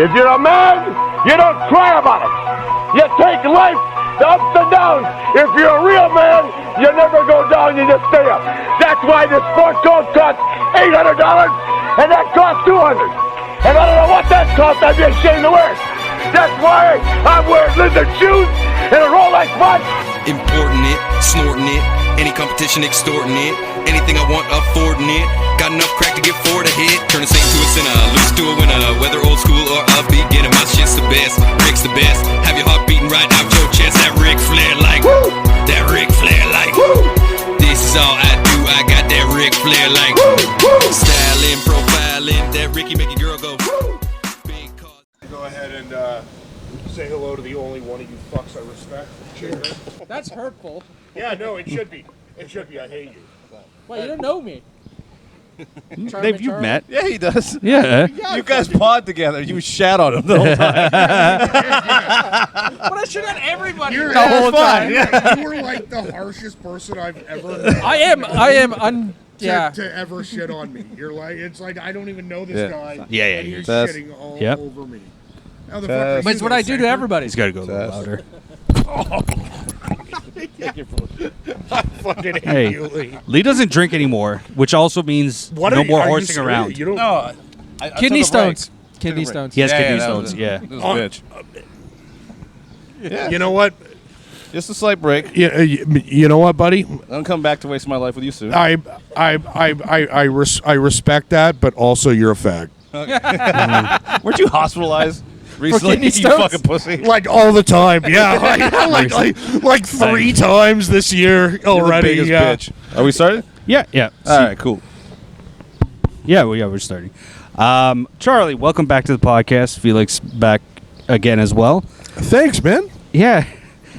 If you're a man, you don't cry about it. You take life, the ups and downs. If you're a real man, you never go down, you just stay up. That's why this sport coat costs $800 and that costs $200. And I don't know what that costs, I'd be ashamed to wear it. That's why I'm wearing lizard shoes and a Rolex watch. Importing it, snorting it, any competition extorting it, anything I want affording it, got enough crack to get forward a hit, turn a saint to a sinner, lose to a winner, whether old school or upbeat, getting my shit's the best, Rick's the best, have your heart beating right out your chest, that Ric Flair like, woo! That Ric Flair like, woo! This is all I do, I got that Ric Flair like, woo! Woo! Styling, profiling, that Ricky make a girl go, woo! Big cause. Go ahead and say hello to the only one of you fucks I respect. Cheers. That's hurtful. Yeah, no, it should be. It should be. I hate you. Well, you don't know me. Dave, you've met. Yeah, he does. Yeah. You guys pod together. You shat on him the whole time. But I should have everybody You're the whole time. You were like the harshest person I've ever met. I am. Yeah. To ever shit on me. You're like, it's like I don't even know this guy. Yeah, and he's Test. shitting all Yep. over me. How the Test. fuck are But it's you what though, I do to Sanford? everybody. He's got to go a little louder. I fucking hate Hey, you, Lee. Lee doesn't drink anymore, which also means no more are you horsing serious? around. You don't. No, I Kidney took a break. stones. Kidney stones. He has kidney that stones, was- yeah. This bitch. Yeah. You know what? Just a slight break. You know what, buddy? I'll come back to waste my life with you soon. I respect that, but also you're a fag. Weren't you hospitalized recently? kidney You stones? fucking pussy. Like all the time, yeah. like 3 times this year You're the already. biggest Yeah. bitch. Are we started? Yeah. All right, cool. Yeah, we're starting. Charlie, welcome back to the podcast. Felix back again as well. Thanks, man. Yeah.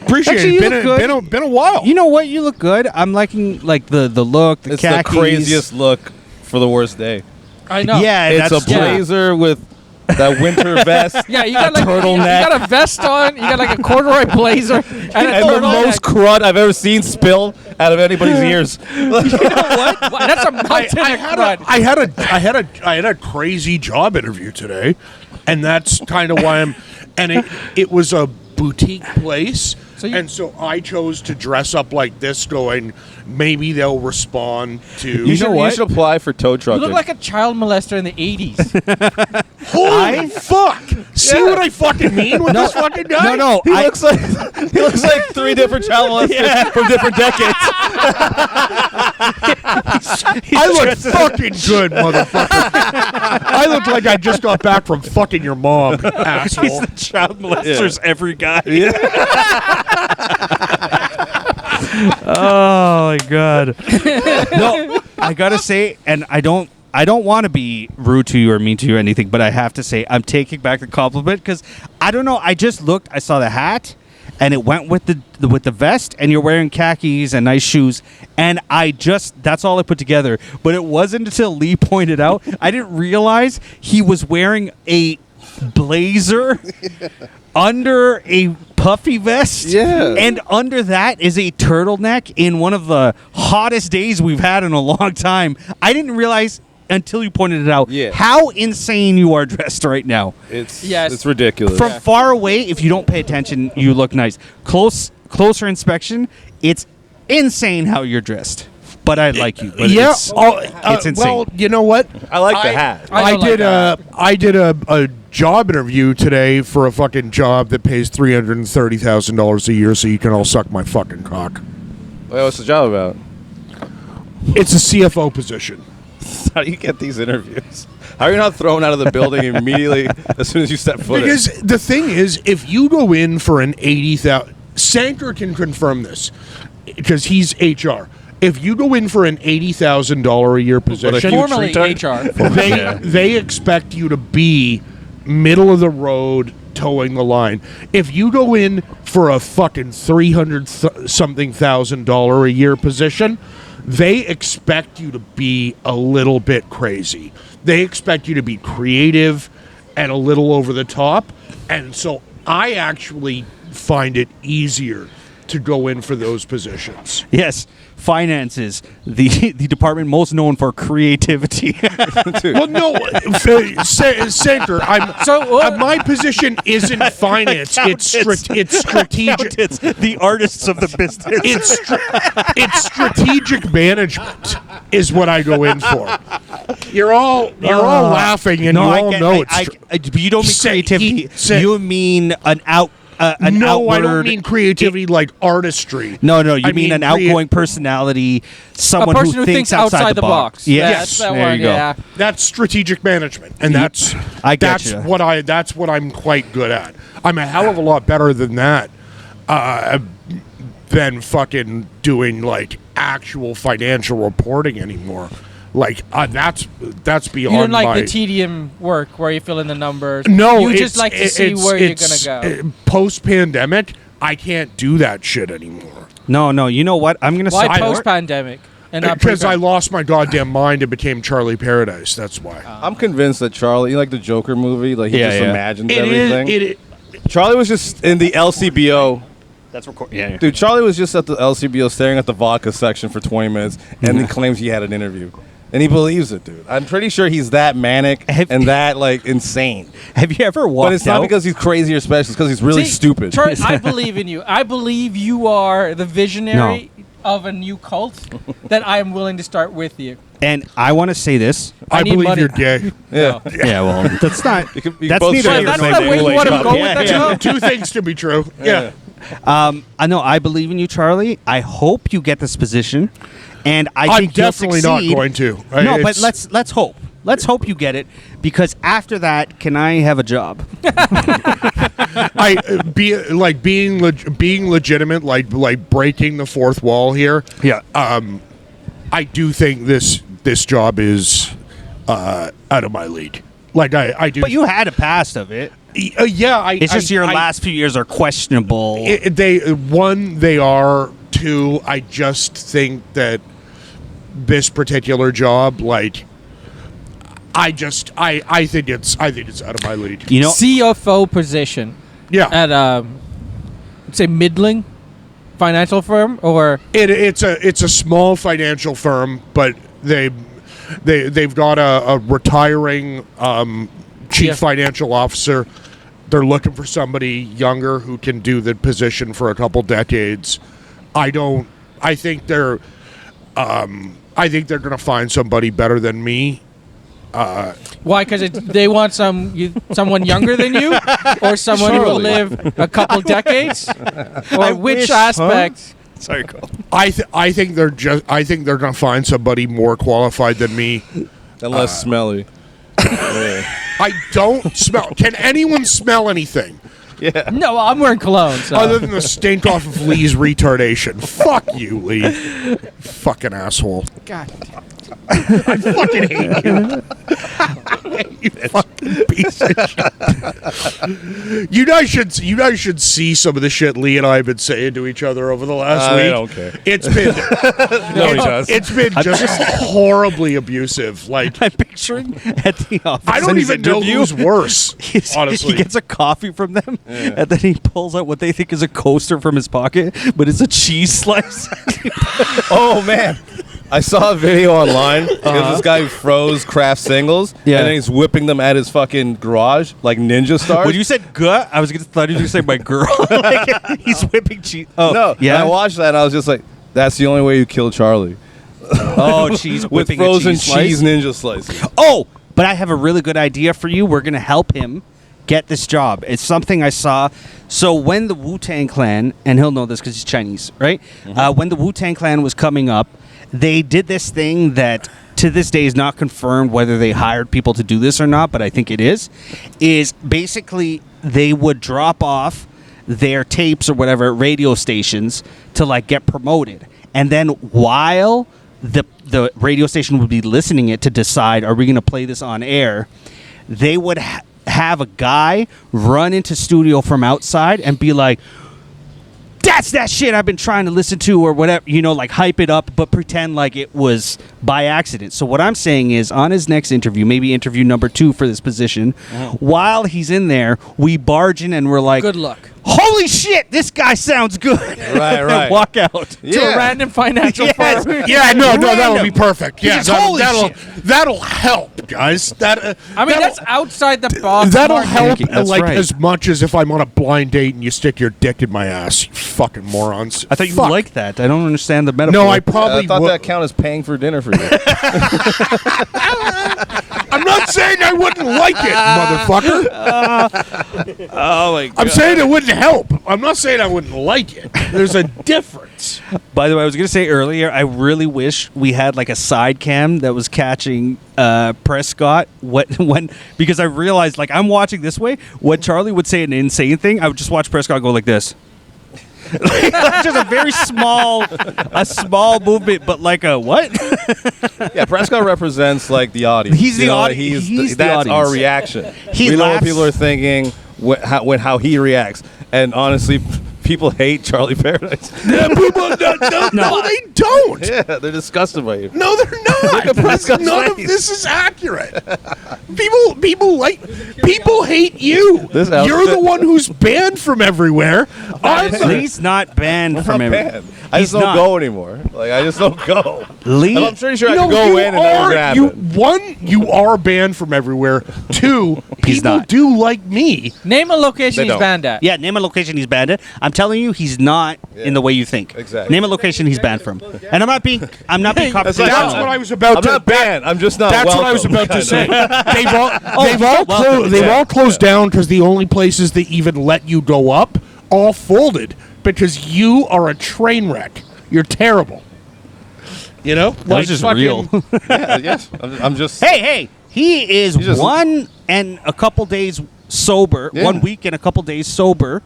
Appreciate Actually, it. you look good. Been a while. You know what? You look good. I'm liking like the look, the It's khakis. the craziest look for the worst day. I know. Yeah, It's that's a blazer with that winter vest. Yeah, you got a like turtleneck. You got a vest on. You got like a corduroy blazer and a And the turtleneck. most crud I've ever seen spill out of anybody's ears. You know what? Wow, that's a mountain of crud. I had a crazy job interview today, and that's kind of why I'm. And it was a boutique place, so I chose to dress up like this, going maybe they'll respond to. You should apply for tow You trucking. look like a child molester in the 80s. Holy fuck! See what I fucking mean with this fucking guy? No. He looks like 3 different child molesters from different decades. I look fucking good, motherfucker. I look like I just got back from fucking your mom, asshole. He's the child molesters every guy. Oh my god. No, I gotta say, and I don't want to be rude to you or mean to you or anything, but I have to say I'm taking back the compliment because I don't know. I just looked. I saw the hat, and it went with the vest, and you're wearing khakis and nice shoes, and that's all I put together. But it wasn't until Lee pointed out I didn't realize he was wearing a blazer under a puffy vest. Yeah. And under that is a turtleneck in one of the hottest days we've had in a long time. I didn't realize until you pointed it out how insane you are dressed right now. It's ridiculous. From far away, if you don't pay attention, you look nice. Closer inspection, it's insane how you're dressed. But I like you. But it's insane. Well, you know what? I like the hat. I did a job interview today for a fucking job that pays $330,000 a year, so you can all suck my fucking cock. Well, what's the job about? It's a CFO position. How do you get these interviews? How are you not thrown out of the building immediately as soon as you step foot in? Because the thing is, if you go in for an $80,000, Sanker can confirm this because he's HR. If you go in for an $80,000 a year position, Formerly HR. they expect you to be middle of the road, towing the line. If you go in for a fucking $300,000 a year position, they expect you to be a little bit crazy. They expect you to be creative and a little over the top. And so I actually find it easier to go in for those positions. Yes, finances, the department most known for creativity. Well, no, Sanker, my position isn't finance. It's strategic. Accountants, the artists of the business. It's strategic management is what I go in for. You're all laughing, and you all know it's true. But you don't mean creativity. You mean an no, outward, I don't mean creativity like artistry. No, you mean an outgoing personality, someone a person who thinks outside the box. Yes, that there one, you go. yeah. That's strategic management, and that's what I'm quite good at. I'm a hell of a lot better than that than fucking doing like actual financial reporting anymore. Like that's beyond. You don't like my, the tedium work where you fill in the numbers. No, you just like to see where you're gonna go. Post pandemic, I can't do that shit anymore. No. You know what? I'm gonna. Why post pandemic? Because I lost my goddamn mind and became Charlie Paradise. That's why. I'm convinced that Charlie, you like the Joker movie, like he just imagines everything. Charlie was just in the LCBO. That's recorded. Yeah. Dude, Charlie was just at the LCBO staring at the vodka section for 20 minutes, and he claims he had an interview. And he believes it, dude. I'm pretty sure he's that manic and that, like, insane. Have you ever walked out? But it's not because he's crazy or special. It's because he's really stupid. Charlie, I believe in you. I believe you are the visionary of a new cult that I am willing to start with you. And I want to say this. I believe you're gay. Yeah. Yeah, well, that's not. You That's both neither say here That's nor the there. way you want to go with that. Two things to be true. Yeah. I know. I believe in you, Charlie. I hope you get this position, and I think I'm definitely you'll not succeed. going to. No, but let's hope. Let's hope you get it, because after that, can I have a job? being legitimate, like breaking the fourth wall here. Yeah. I do think this job is out of my league. Like I do. But you had a past of it. Yeah. It's just your last few years are questionable. They are. Two, I just think that this particular job, like, I think it's out of my league. You know, CFO position. Yeah. At say middling financial firm, or it's a small financial firm, but they've got a retiring chief financial officer. They're looking for somebody younger who can do the position for a couple decades. I think they're going to find somebody better than me. why? Because they want someone younger than you, or someone who will live a couple decades, or which aspect? Sorry, Cole. I think they're going to find somebody more qualified than me. And less smelly. I don't smell. Can anyone smell anything? Yeah. No, I'm wearing cologne. So. Other than the stink off of Lee's retardation. Fuck you, Lee. Fucking asshole. God. I fucking hate you. You fucking piece of shit. You guys should see some of the shit Lee and I have been saying to each other over the last week. I don't care. It's been No, he does. It's been just horribly abusive. Like, I'm picturing at the office. I don't in his even know interview, who's worse. Honestly, he gets a coffee from them, and then he pulls out what they think is a coaster from his pocket, but it's a cheese slice. Oh, man. I saw a video online. There's this guy who froze craft singles, Yeah. and then he's whipping them at his fucking garage like ninja stars. When you said "gut," I thought you were going to say "my girl." Like, he's whipping cheese. Oh, No, yeah. I watched that, and I was just like, that's the only way you kill Charlie. Oh, cheese With whipping frozen a cheese slice? cheese ninja slices. Oh, but I have a really good idea for you. We're going to help him get this job. It's something I saw. So when the Wu-Tang Clan, and he'll know this because he's Chinese, right? When the Wu-Tang Clan was coming up, they did this thing that to this day is not confirmed whether they hired people to do this or not, but I think it is basically they would drop off their tapes or whatever at radio stations to like get promoted. And then while the radio station would be listening it to decide, are we going to play this on air, they would have a guy run into studio from outside and be like, that's that shit I've been trying to listen to, or whatever, like hype it up, but pretend like it was by accident. So what I'm saying is, on his next interview, maybe interview number 2 for this position, while he's in there, we barge in and we're like, Good luck. holy shit, this guy sounds good. Right. And walk out. To a random financial Yes. firm. Yeah, no, that'll Random. be perfect. Yeah, Just holy that'll help, guys. I mean, that's outside the box. That'll market. help That's like right. as much as if I'm on a blind date and you stick your dick in my ass. You fucking morons. I thought you Fuck. liked that. I don't understand the metaphor. No, I I probably thought would. that count as paying for dinner for you. I'm not saying I wouldn't like it, motherfucker. Oh my god. I'm saying it wouldn't help. I'm not saying I wouldn't like it. There's a difference. By the way, I was going to say earlier, I really wish we had like a side cam that was catching Prescott when because I realized like I'm watching this way. When Charlie would say an insane thing, I would just watch Prescott go like this. Just a very small movement, but like a what? Yeah, Prescott represents like the audience. He's the You know, audi- like, he's the that's audience. our reaction. He we know what laughs- people are thinking when how he reacts, and honestly, people hate Charlie Paradise. Yeah, people, no, they don't. Yeah, they're disgusted by you. No, they're not. at Prescott's None of face. this is accurate. People hate you. This You're outfit- the one who's banned from everywhere. He's not banned from I'm him. banned. I He's just don't not. go anymore. Like I just don't go. Lee, And I'm pretty sure I No, could go you in and nothing's are. gonna You happen. one, you are banned from everywhere. Two, He's people not. do like me. Name a location They he's don't. banned at. yeah, name a location he's banned at. I'm telling you, he's not in the way you think. Exactly. Name a location he's banned from. And I'm not being That's That's confrontational. what I was about I'm to. not banned. I'm just not. That's what I was welcome. about to say. They've all welcome. they've all closed down because the only places that even let you go up all folded because you are a train wreck. You're terrible. You know, That was just real. Yeah, yes. I'm just. Hey, he is just- 1 and a couple days sober. Yeah. 1 week and a couple days sober.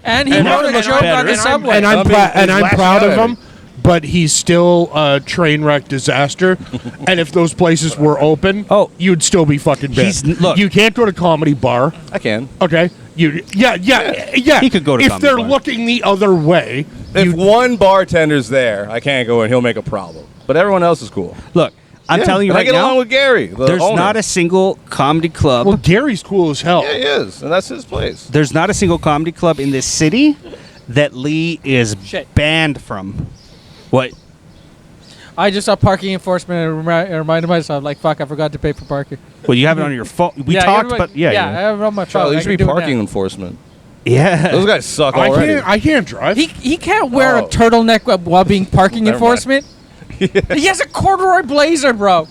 And he And wrote never a looked joke better. on the And subway. and I I'm mean, and he's I'm lashing proud out of at him. But he's still a train wreck disaster. And if those places were open, you'd still be fucking banned. Look. You can't go to Comedy Bar. I can. Okay. Yeah. He could go to if Comedy they're Bar. looking the other way. If one bartender's there, I can't go in. He'll make a problem. But everyone else is cool. Look, I'm Yeah, telling you and right I get now, along with Gary. The there's owner. not a single comedy club. Well, Gary's cool as hell. Yeah, he is, and that's his place. There's not a single comedy club in this city that Lee is Shit. banned from. What? I just saw parking enforcement and reminded myself, like, fuck, I forgot to pay for parking. Well, you have it on your phone. We Yeah, talked, everybody- but yeah. I have it on my phone. Charlie, I you should can be do it parking now. enforcement. Yeah. Those guys suck already. I can't drive. He can't wear a Oh. turtleneck while being parking Never mind. enforcement. He has a corduroy blazer, bro.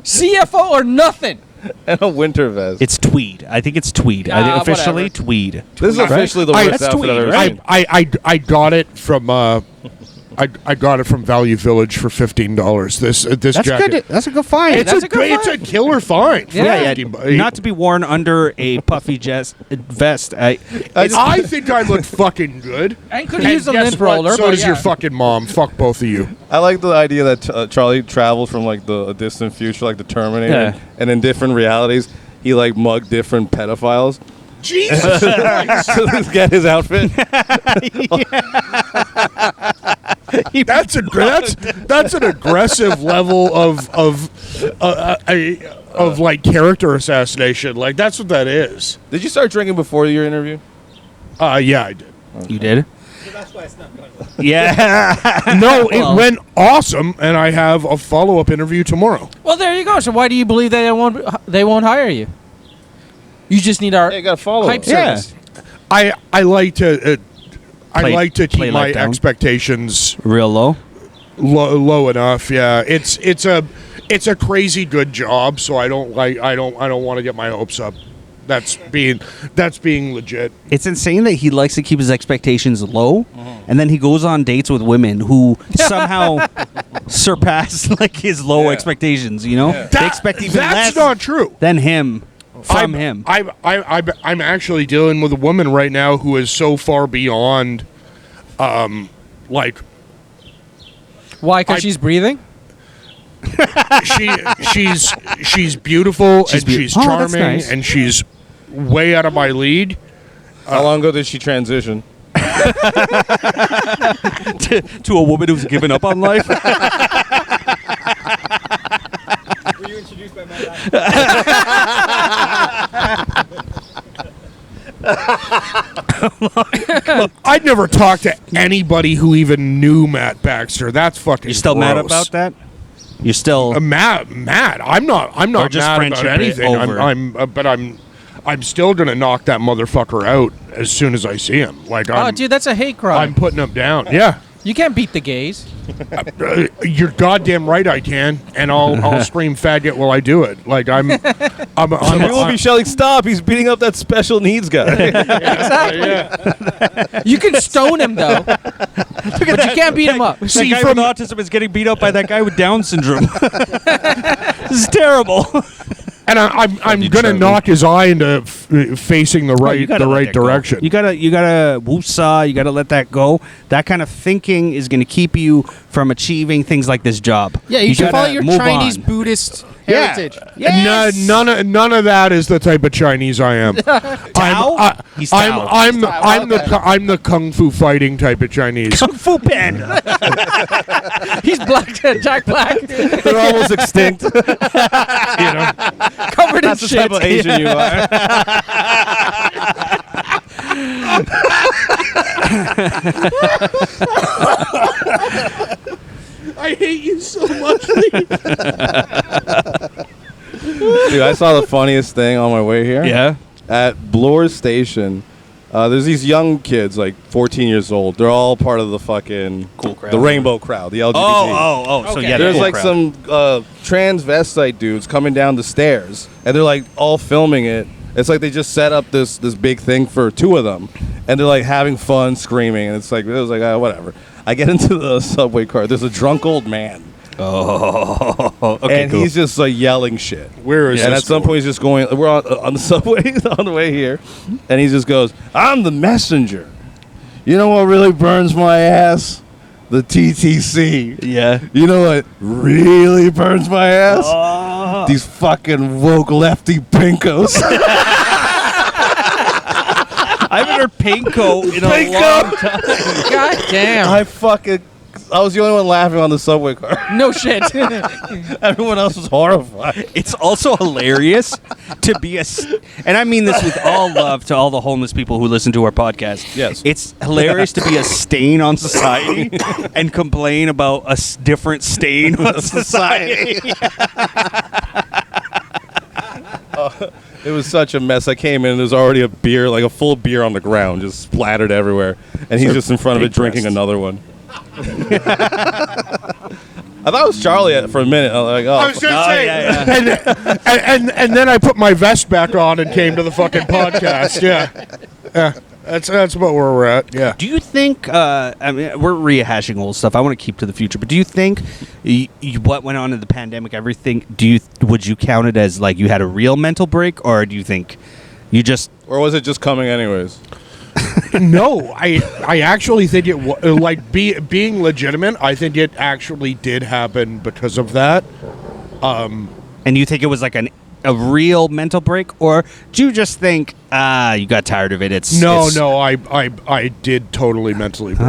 CFO or nothing. And a winter vest. It's tweed. I think it's tweed. I think Nah, officially whatever. tweed. This is Right? officially the I- worst That's outfit I've tweed, ever right? seen. I got it from I got it from Value Village for $15. This That's jacket. good. That's a good find. It's That's a a good it's a find. killer find. for Yeah, 15 bu- Not to be worn under a puffy vest. I think I look fucking good. And could use a guess lint what? roller. So but does yeah. your fucking mom. Fuck both of you. I like the idea that Charlie travels from like a distant future, like the Terminator, Yeah. and in different realities, he like mugged different pedophiles Jesus Christ. to get his outfit. That's an aggressive level of like character assassination. Like that's what that is. Did you start drinking before your interview? Yeah, I did. You did? Yeah. No, Well. it went awesome, and I have a follow-up interview tomorrow. Well, there you go. So why do you believe they won't hire you? You just need our Yeah, you got to follow. hype him. Yeah. service. I like to Play keep my life down. expectations Real low. low enough. Yeah, it's a crazy good job, so I don't want to get my hopes up. That's being legit. It's insane that he likes to keep his expectations low, and then he goes on dates with women who somehow surpass like his low Yeah. expectations. You know, they expect even That's less not true. than him from him. I'm actually dealing with a woman right now who is so far beyond, like Why? Because she's breathing? she's beautiful and beau- she's Oh, that's charming nice. and she's way out of my league. How long ago did she transition? to a woman who's given up on life. I'd never talked to anybody who even knew Matt Baxter. That's fucking. You're still mad gross. about that? You're still mad. I'm not Or just mad about friendship anything. over. But I'm still gonna knock that motherfucker out as soon as I see him. Like, Oh, dude, that's a hate crime. I'm putting him down. Yeah. You can't beat the gays. You're goddamn right I can, and I'll scream faggot while I do it. Like I'm We will be shouting, "Stop! He's beating up that special needs guy." Exactly. You can stone him though, but you can't beat him up. that See, guy from- with autism is getting beat up by that guy with Down syndrome. This is terrible. and I'm gonna Charlie. knock his eye into facing the right direction. You gotta woosah. You gotta let that go. That kind of thinking is gonna keep you from achieving things like this job. Yeah, you should gotta follow your move Chinese on. Buddhist Yeah. heritage. Yes. None of that is the type of Chinese I am. Tao? He's Tao. I'm the kung fu fighting type of Chinese. Kung Fu Panda. He's black, Jack Black, They're almost extinct. You know. covered in That's the shit. type of Asian you are. I hate you so much. Dude, I saw the funniest thing on my way here. Yeah. At Bloor Station, there's these young kids, like 14 years old. They're all part of the fucking Cool crowd. the rainbow crowd, the LGBT. Oh. So Okay. yeah, There's cool like crowd. some transvestite dudes coming down the stairs, and they're like all filming it. It's like they just set up this big thing for two of them, and they're like having fun, screaming, and it was like whatever. I get into the subway car. There's a drunk old man, Oh, okay, and cool. he's just like yelling shit. Where is And this at some going? point, he's just going. We're on the subway on the way here, and he just goes, "I'm the messenger. You know what really burns my ass? The TTC. Yeah. You know what really burns my ass? Oh. These fucking woke lefty pinkos." I haven't heard Pinko in a long time. God damn. I was the only one laughing on the subway car. No shit. Everyone else was horrified. It's also hilarious to be and I mean this with all love to all the homeless people who listen to our podcast. Yes. It's hilarious to be a stain on society and complain about a different stain on society. It was such a mess. I came in and there's already a beer, like a full beer on the ground, just splattered everywhere. And he's just in front of it drinking another one. I thought it was Charlie for a minute. I was like, I was just saying. yeah. And then I put my vest back on and came to the fucking podcast. Yeah. That's about where we're at. Yeah. Do you think? I mean, we're rehashing old stuff. I want to keep to the future, but do you think what went on in the pandemic, everything? Would you count it as like you had a real mental break, or do you think you just? or was it just coming anyways? No, I actually think it being legitimate. I think it actually did happen because of that. And you think it was like a real mental break, or do you just think you got tired of it? No, I did totally mentally break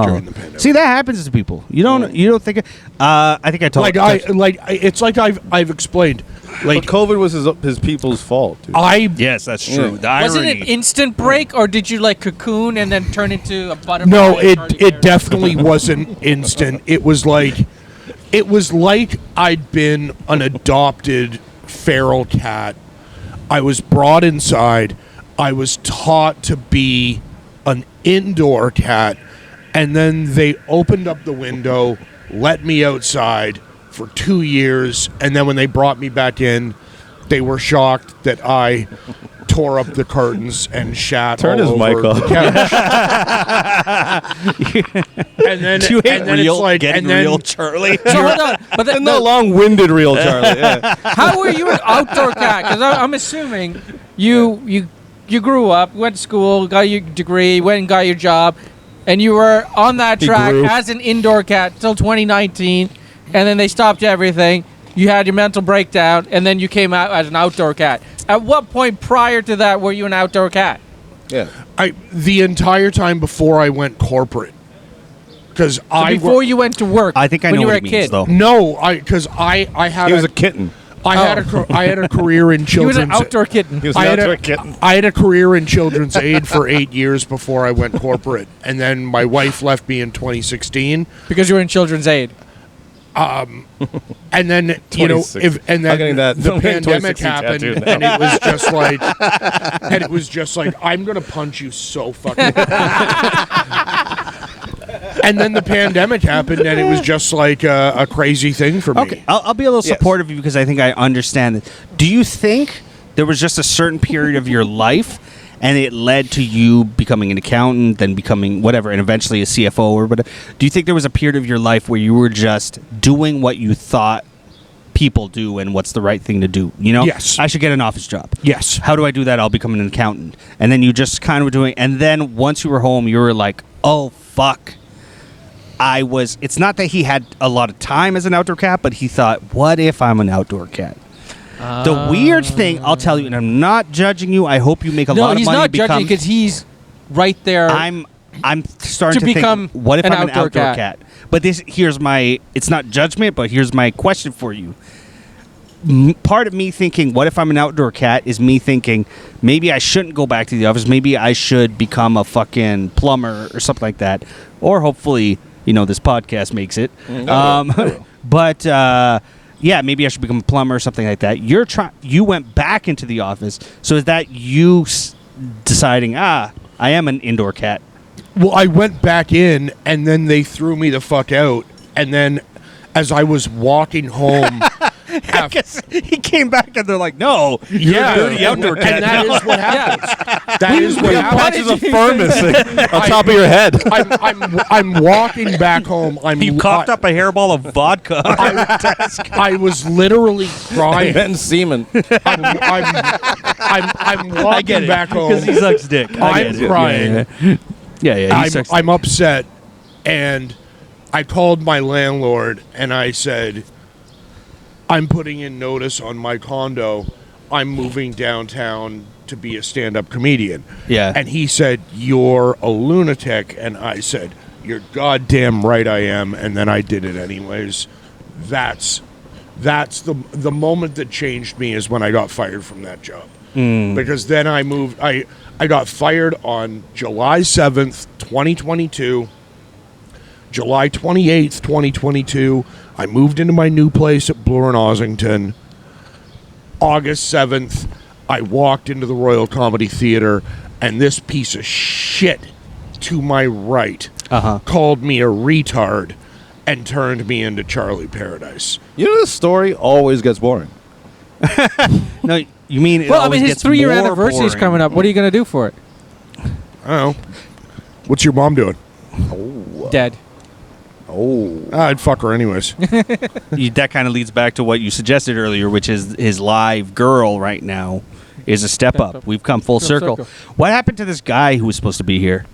during the pandemic. See, that happens to people. You don't think it. I think I told It's like I've explained. Like But COVID was his people's fault, dude. Yes, that's true. The Was it irony. an instant break, or did you like cocoon and then turn into a butterfly? No, and Charlie it Paradise? definitely wasn't instant. It was like I'd been an adopted feral cat. I was brought inside. I was taught to be an indoor cat, and then they opened up the window, let me outside for 2 years, and then when they brought me back in, they were shocked that I tore up the curtains and shat Turn all his over mic the off. couch. And then, Do you hate and then real, it's like, getting and then, real, Charlie? So hold on, but And the long-winded real Charlie. Yeah. how were you an outdoor cat? Because I'm assuming you grew up, went to school, got your degree, went and got your job, and you were on that He track grew. as an indoor cat till 2019, and then they stopped everything. You had your mental breakdown, and then you came out as an outdoor cat. At what point prior to that were you an outdoor cat? Yeah. the entire time before I went corporate, because So before you went to work, I think I when know you were what a he means, kid. though. No, because I had He was a kitten. I had a career in He was children's. an outdoor kitten. He was I an had, outdoor a, kitten. I had a career in children's aid for 8 years before I went corporate, and then my wife left me in 2016. Because you were in children's aid. And then and I'm then getting that. the I'm getting pandemic 2016 happened, tattoo now. and it was just like I'm gonna punch you so fucking. And then the pandemic happened, and it was just like a crazy thing for me. Okay, I'll be a little supportive of you because I think I understand it. Do you think there was just a certain period of your life and it led to you becoming an accountant, then becoming whatever, and eventually a CFO or whatever? Do you think there was a period of your life where you were just doing what you thought people do and what's the right thing to do? You know? Yes. I should get an office job. Yes. How do I do that? I'll become an accountant. And then you just kind of were doing, and then once you were home, you were like, oh, fuck. It's not that he had a lot of time as an outdoor cat, but he thought, what if I'm an outdoor cat? The weird thing, I'll tell you, and I'm not judging you. I hope you make a lot of money. No, he's not judging because he's right there. I'm starting To to become think, what if an I'm an outdoor outdoor cat? cat? But it's not judgment, but here's my question for you. Part of me thinking, what if I'm an outdoor cat, is me thinking, maybe I shouldn't go back to the office. Maybe I should become a fucking plumber or something like that. Or hopefully, this podcast makes it. But yeah, maybe I should become a plumber or something like that. You went back into the office. So is that you deciding, I am an indoor cat? Well, I went back in, and then they threw me the fuck out. And then, as I was walking home, I guess he came back and they're like, no, you're a dirty outdoor cat. and that is what happens. That is what happens. Patches of furnace on top of your head. I'm walking back home. You coughed up a hairball of vodka. I was literally crying. And semen. I'm walking back home because he sucks dick. I'm crying. Yeah. I'm upset, and I called my landlord and I said, I'm putting in notice on my condo. I'm moving downtown to be a stand-up comedian. Yeah. And he said, you're a lunatic. And I said, you're goddamn right I am. And then I did it anyways. That's the moment that changed me, is when I got fired from that job. Because then I moved. I got fired on July 7th, 2022. July 28th, 2022, I moved into my new place at Bloor and Ossington. August 7th, I walked into the Royal Comedy Theater, and this piece of shit to my right called me a retard and turned me into Charlie Paradise. You know, this story always gets boring. No, you mean it well, I always mean, his gets 3-year more anniversary is boring. coming up. What are you going to do for it? I don't know. What's your mom doing? Dead. I'd fuck her anyways. That kind of leads back to what you suggested earlier, which is his live girl right now is a step up. We've come full circle. What happened to this guy who was supposed to be here?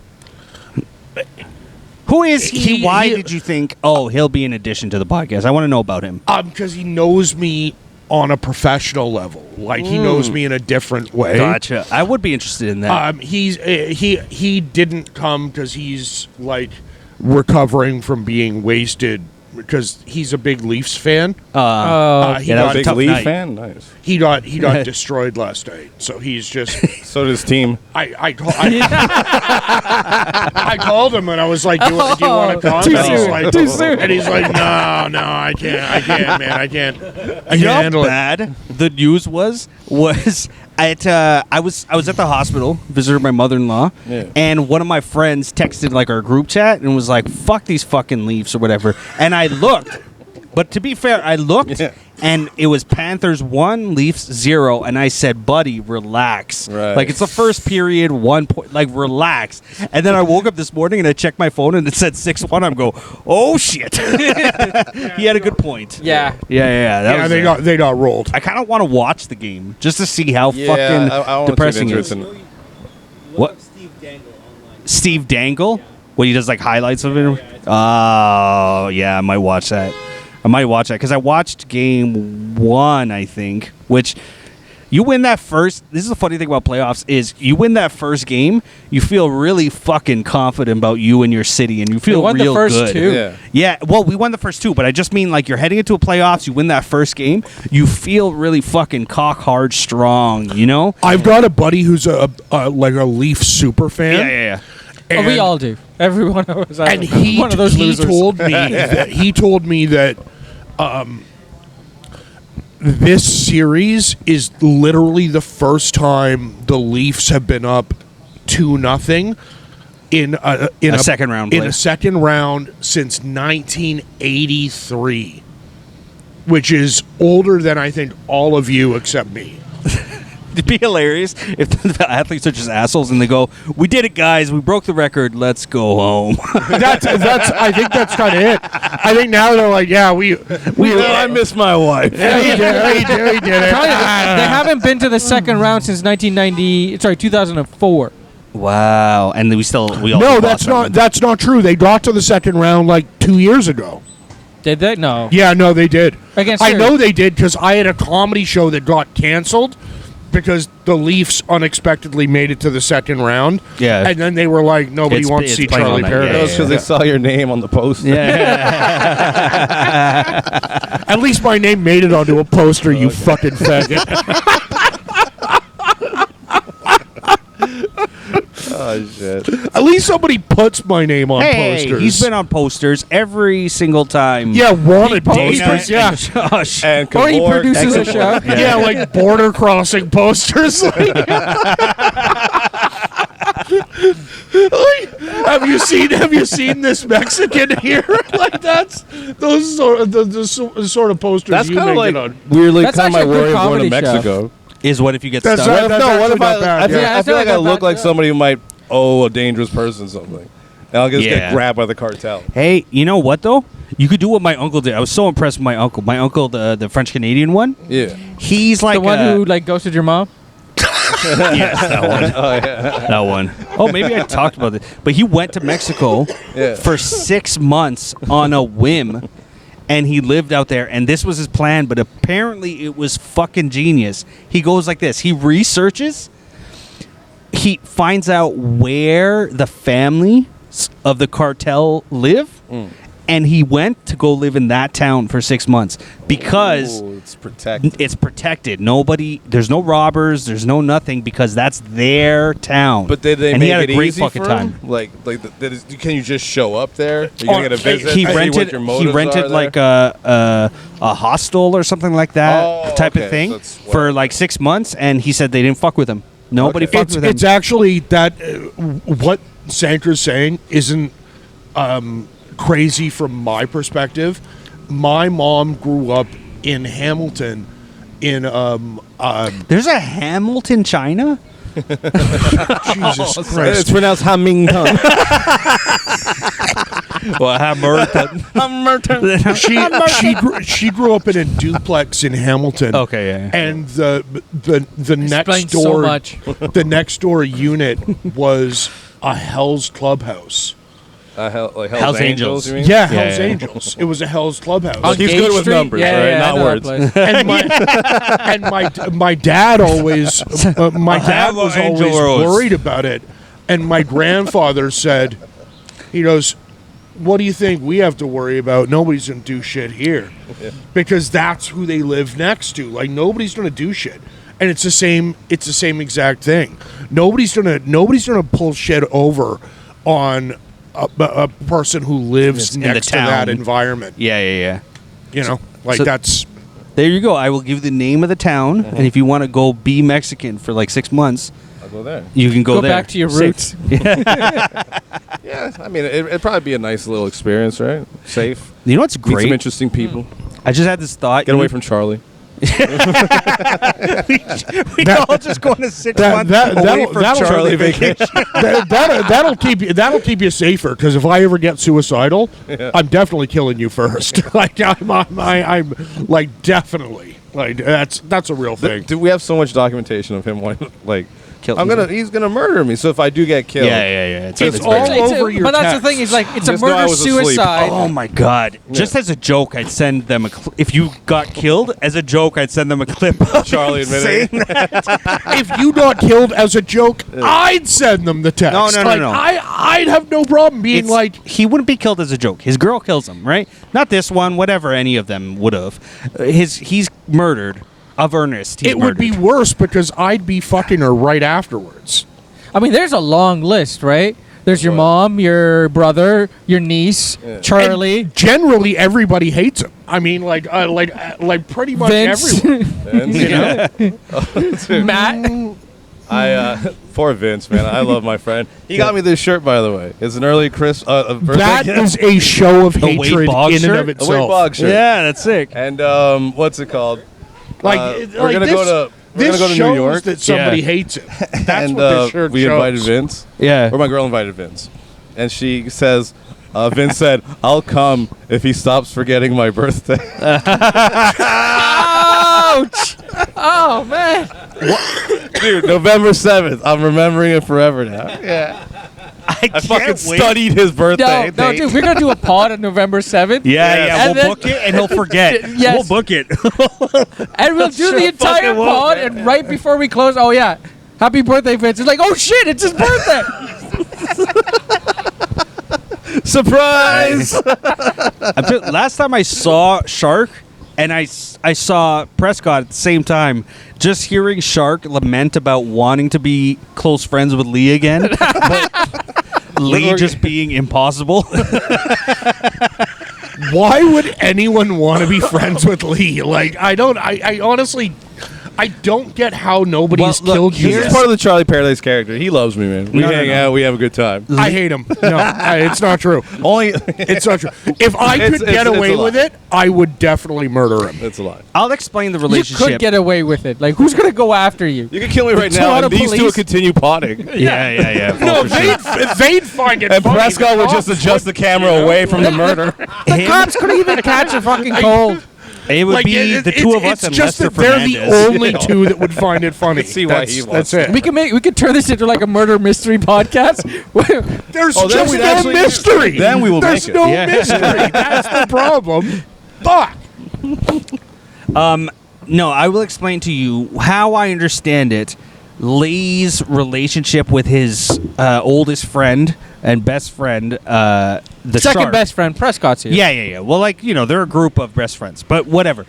Who is he? Why did you think, he'll be an addition to the podcast? I want to know about him. Because he knows me on a professional level. Like, he knows me in a different way. Gotcha. I would be interested in that. He didn't come because he's like recovering from being wasted, because he's a big Leafs fan. That was a Big tough Leaf night. fan? Nice. He got destroyed last night, so he's just. So does team. I called him and I was like, "Do you want to come?" Too And he's soon. like, Too soon. And he's like, "No, I can't, man, I can't You know handle how it." bad the news was I was at the hospital, visited my mother-in-law, and one of my friends texted like our group chat and was like, "Fuck these fucking Leafs" or whatever. And I looked, but to be fair, and it was Panthers 1, Leafs 0, and I said, "Buddy, relax." Right. Like, it's the first period, 1 point. Like, relax. And then I woke up this morning and I checked my phone and it said 6-1. I'm go, oh shit. He had a good point. Yeah. Yeah. They got rolled. I kind of want to watch the game just to see how I fucking depressing it is. What? Steve Dangle? What, he does like highlights of it? Oh, yeah, I might watch that. Because I watched game 1, I think, which You win that first. This is the funny thing about playoffs is you win that first game, you feel really fucking confident about you and your city, and you feel We won the real first good. two. Yeah. Yeah, well, we won the first two, but I just mean like you're heading into a playoffs, you win that first game, you feel really fucking cock hard strong, you know? I've got a buddy who's a Leaf super fan. Yeah. Oh, we and- all do. Every one of us. And he one of those losers. told me that this series is literally the first time the Leafs have been up 2-0 in a second round in play. a second round since 1983, which is older than I think all of you except me. It'd be hilarious if the athletes are just assholes and they go, "We did it, guys. We broke the record. Let's go home." That's I think that's kind of it. I think now they're like, yeah, we I miss my wife. yeah, he did it. They haven't been to the second round since 2004. Wow. And we all No, that's not true. They got to the second round like 2 years ago. Did they? No. Yeah, no, they did. Against I who? know they did because I had a comedy show that got canceled because the Leafs unexpectedly made it to the second round. Yeah. And then they were like, nobody wants to see playing all Charlie night. Paradise. That was because they saw your name on the poster. Yeah. At least my name made it onto a poster, you fucking faggot. Oh, shit. At least somebody puts my name on posters. He's been on posters every single time. Yeah, wanted He posters. Dana Yeah. and Josh. And Or he Kavor- produces a and show. Yeah, like border crossing posters. Like, have you seen this Mexican here? Like those sort of the sort of posters That's you kind of make like it on. weirdly That's kind of my actually a good worry of going to comedy show. Mexico. Is what if you get That's stuck? right. That's No, what actually if I? not bad, I feel, yeah. I feel like I that's look bad, like yeah. somebody who might owe a dangerous person something, and I'll just Yeah. get grabbed by the cartel. Hey, you know what though? You could do what my uncle did. I was so impressed with my uncle. My uncle, the French Canadian one. Yeah. He's like The one who like ghosted your mom. yes, that one. Oh yeah. That one. Oh, maybe I talked about it. But he went to Mexico Yeah. for 6 months on a whim, and he lived out there. And this was his plan, but apparently it was fucking genius. He goes like this. He researches. He finds out where the family of the cartel live, and he went to go live in that town for 6 months because Ooh, it's protected. it's protected. There's no robbers, there's no nothing because that's their town. But did they and make he had it a great easy fucking for time. him? Can you just show up there? Are you gonna get a visit? He see rented. what your He motives rented are like there? a hostel or something like that Oh, type okay, of thing so it's for what- like 6 months, and he said they didn't fuck with him. Nobody Okay. fucked with him. It's actually that what Sanker's saying isn't crazy from my perspective. My mom grew up in Hamilton in There's a Hamilton, China. Jesus It's Christ. pronounced Hamilton. Well, Hamilton. She grew up in a duplex in Hamilton. Okay, yeah. And the next Explains so door much. the next door unit was a Hell's Clubhouse. Like Hell's Angels. you mean? Yeah, Hell's yeah. Angels. It was a Hell's Clubhouse. On He's Gage good with Street? numbers, Yeah, right? yeah, Not I know words. that place. and my dad always my dad was always Angel Rose. worried about it, and my grandfather said, he goes, what do you think we have to worry about? Nobody's gonna do shit here, because that's who they live next to. Like nobody's gonna do shit, and it's the same exact thing. Nobody's gonna pull shit over on a person who lives In the next to that town. environment. Yeah. You know, like So- that's. There you go. I will give you the name of the town, and if you want to go be Mexican for like 6 months, I'll go there. you can go Go there. back to your Safe. roots. Yeah, I mean, it'd probably be a nice little experience, right? Safe. You know what's Meet some great? interesting people. I just had this thought. Get away from Charlie. we all just going to 6 months that'll- away from that'll- Charlie vacation. that'll keep you safer, because if I ever get suicidal, I'm definitely killing you first. Like I'm like definitely like that's a real thing. Dude, we have so much documentation of him, killing kill. He's gonna murder me. So if I do get killed, yeah. It's all over your But that's the text. thing. Is like it's a Just know I murder was asleep. suicide. Oh my god! Just as a joke, I'd send them if you got killed. As a joke, I'd send them a clip of Charlie saying admitting. If you got killed as a joke, I'd send them the text. No. I'd have no problem being like, he wouldn't be killed as a joke. His girl kills him, right? Not this one, whatever any of them would have. He's murdered of Ernest. it would be worse because I'd be fucking her right afterwards. I mean, there's a long list, right? There's your mom, your brother, your niece, Charlie, And generally, everybody hates him. I mean, like pretty much Vince, everyone. You know? Matt. Poor Vince, man. I love my friend. He got me this shirt, by the way. It's an early birthday That gift. is a show of Wade hatred Boggs in and shirt? of A Wade itself. Boggs shirt. Yeah, that's sick. And what's it called? Like, we're gonna go to this New York. shows that somebody Yeah. hates it. That's and what this shirt we shows. invited Vince. Yeah. Or my girl invited Vince. And she says, Vince said, I'll come if he stops forgetting my birthday. Ouch! Oh man! Dude, November 7th. I'm remembering it forever now. Yeah. I fucking studied his birthday. No, dude, we're gonna do a pod on November 7th. Yeah, And we'll then- book it and he'll forget. Yes. We'll book it. And we'll do the entire fucking won't, pod, man. and right before we close, oh yeah, happy birthday, Vince. It's like, oh shit, it's his birthday. Surprise! Last time I saw Shark and I saw Prescott at the same time, just hearing Shark lament about wanting to be close friends with Lee again, but Lee just being impossible. Why would anyone want to be friends with Lee? Like, I honestly, I don't get how nobody's Well, look, killed you. He's yet. part of the Charlie Paradise character. He loves me, man. We hang out. We have a good time. I hate him. No, it's not true. Only It's not true. If I could It's get a away lie. with it, I would definitely murder him. it's a lie. I'll explain the You relationship. could get away with it. Like, who's gonna go after you? You can kill me right So now, out and of these two police- will continue potting. yeah. No, for sure. they'd find it And funny. Prescott would just adjust the camera away from the murder. The cops couldn't even catch a fucking cold. It would be the two of us it's and just Lester that they're the Fernandez. only two that would find it funny. see why he That's wants it. We could turn this into like a murder mystery podcast. There's Oh, then just we'd no actually- mystery. then we will There's make it. no Yeah. mystery. That's the problem. Fuck. No, I will explain to you how I understand it. Lee's relationship with his oldest friend and best friend, the Second shark. best friend, Prescott's here. Yeah. Well, like, they're a group of best friends, but whatever.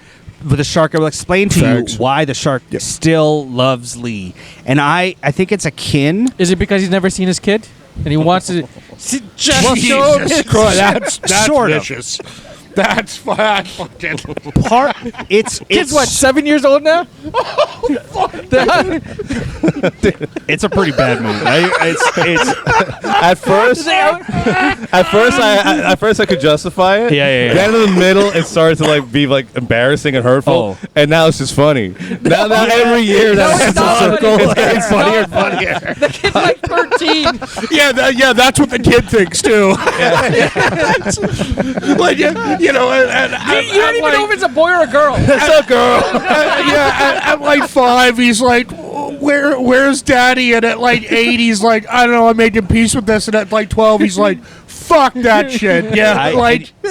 With the shark, I will explain to Facts. you why the shark still loves Lee, and I think it's akin. Is it because he's never seen his kid and he wants to just Well, show him Jesus his Christ, that's Sort of. vicious. That's fucking. Part it's kid's what, 7 years old now? It's a pretty bad movie. It's At first I could justify it. Yeah. Then in the middle, it started to like be like embarrassing and hurtful, Oh. and now it's just funny. Now every year No, that it's it's a not circle, funny. it's getting funnier and funnier. The kid's like 13. Yeah, that's what the kid thinks too. Like, you know, and You don't even know if it's a boy or a girl. What's up, girl? at like 5, he's like, where's daddy? And at like 8, he's like, I don't know, I'm making peace with this. And at like 12, he's like, fuck that shit. Yeah,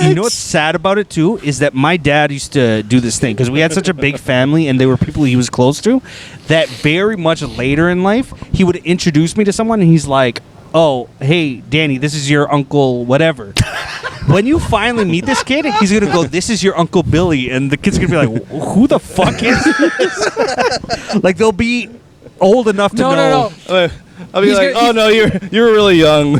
you know what's sad about it too is that my dad used to do this thing because we had such a big family and they were people he was close to. That very much later in life, he would introduce me to someone and he's like, "Oh, hey, Danny, this is your uncle, whatever." When you finally meet this kid, he's gonna go, "This is your Uncle Billy," and the kid's gonna be like, "Who the fuck is this?" Like they'll be old enough to know. No. I'll be He's like, gonna- oh no, you're really young. No.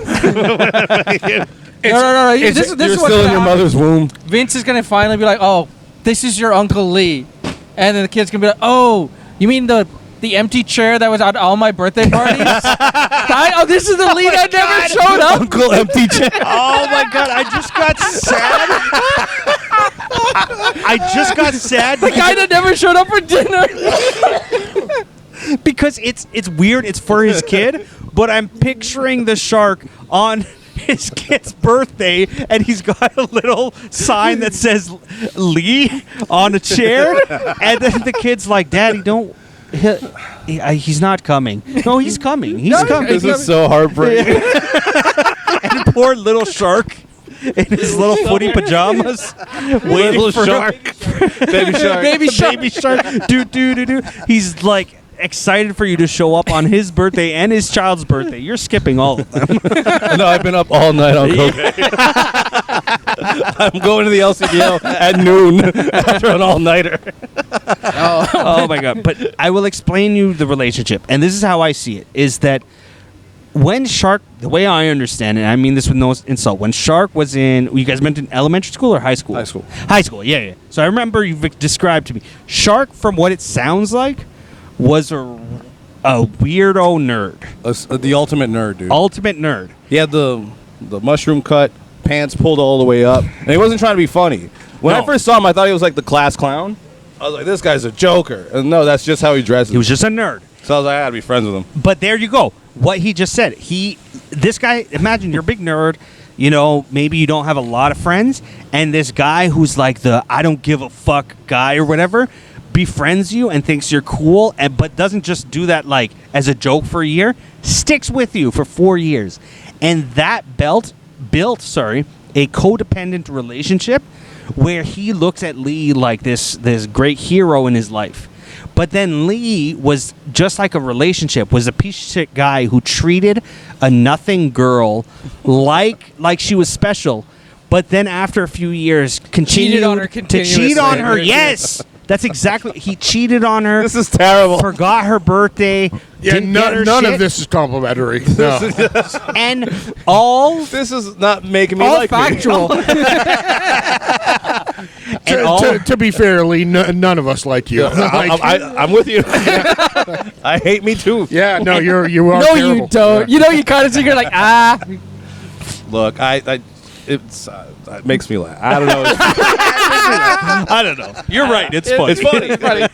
This is You're what's still gonna in your happen. mother's womb. Vince is gonna finally be like, "Oh, this is your Uncle Lee," and then the kid's gonna be like, "Oh, you mean the empty chair that was at all my birthday parties? This is the Lee that never showed up." Uncle Empty Chair. Oh my god, I just got sad. I just got sad The guy that never showed up for dinner. because it's weird. It's for his kid, but I'm picturing the shark on his kid's birthday, and he's got a little sign that says Lee on a chair, and then the kid's like, "Daddy, don't he's not coming. No, he's coming. He's coming. This is so heartbreaking. And poor little shark in his little footy pajamas, waiting for shark, baby shark, baby shark. Do. He's like excited for you to show up on his birthday and his child's birthday. You're skipping all of them. No, I've been up all night on cocaine. I'm going to the LCDL at noon after an all-nighter. Oh my god! But I will explain you the relationship, and this is how I see it: is that when Shark, the way I understand it, I mean this with no insult, when Shark was in, you guys meant in elementary school or high school? High school. High school, yeah. So I remember you've described to me Shark, from what it sounds like, was a weirdo nerd, The ultimate nerd, dude. ultimate nerd. He had the mushroom cut, pants pulled all the way up, and he wasn't trying to be funny. When I No. first saw him, I thought he was like the class clown. I was like, this guy's a joker. And no, that's just how he dresses. He was just a nerd. So I was like, I gotta be friends with him. But there you go. What he just said. This guy, imagine you're a big nerd, you know, maybe you don't have a lot of friends, and this guy who's like the I don't give a fuck guy or whatever befriends you and thinks you're cool, but doesn't just do that like as a joke for a year, sticks with you for 4 years. And that built a codependent relationship where he looks at Lee like this great hero in his life. But then Lee was just like a relationship, was a piece of shit guy who treated a nothing girl like she was special. But then after a few years, continued Cheated on her to cheat continuously. on her. Yes, that's exactly. He cheated on her. This is terrible. Forgot her birthday. Yeah, didn't get her none shit, of this is complimentary. No. and all This is not making me All like factual. and all. to be fair, Lee, none of us like you. me. I'm with you. I hate me too. Yeah, no, you are No, terrible. you don't. Yeah. You know, you kind of think you're like, Look, it makes me laugh. I don't know. I don't know. You're right. It's funny. It's funny. It's funny.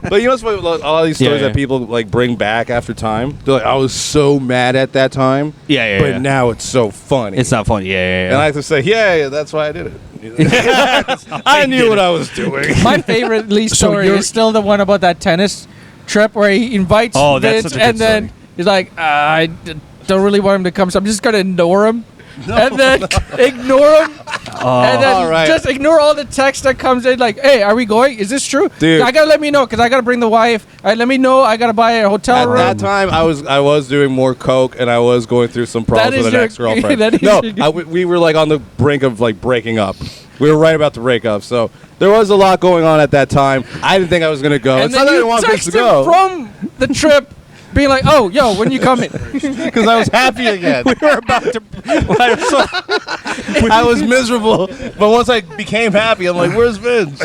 But you know what's funny? All these stories Yeah. that people like bring back after time. They're like, I was so mad at that time. Yeah, But yeah. now it's so funny. It's not funny. Yeah. And I have to say, yeah, that's why I did it. I knew what I was doing. my favorite Lee story you're- is still the one about that tennis trip where he invites Oh, that's Vince such a good and then story. he's like, don't really want him to come, so I'm just going to ignore him. And then ignore him. And then All right. just ignore all the text that comes in like, hey, are we going? Is this true? Dude. I got to let me know because I got to bring the wife. All right, let me know. I got to buy a hotel At room. that time, I was doing more coke, and I was going through some problems is with an your- ex-girlfriend. that is No, your- we were like on the brink of like breaking up. We were right about to break up, so there was a lot going on at that time. I didn't think I was gonna go. and It's not then that I you want text this to him go, from the trip being like, oh, yo, when you coming? because I was happy again. We were about to. I was miserable, but once I became happy, I'm like, "Where's Vince?"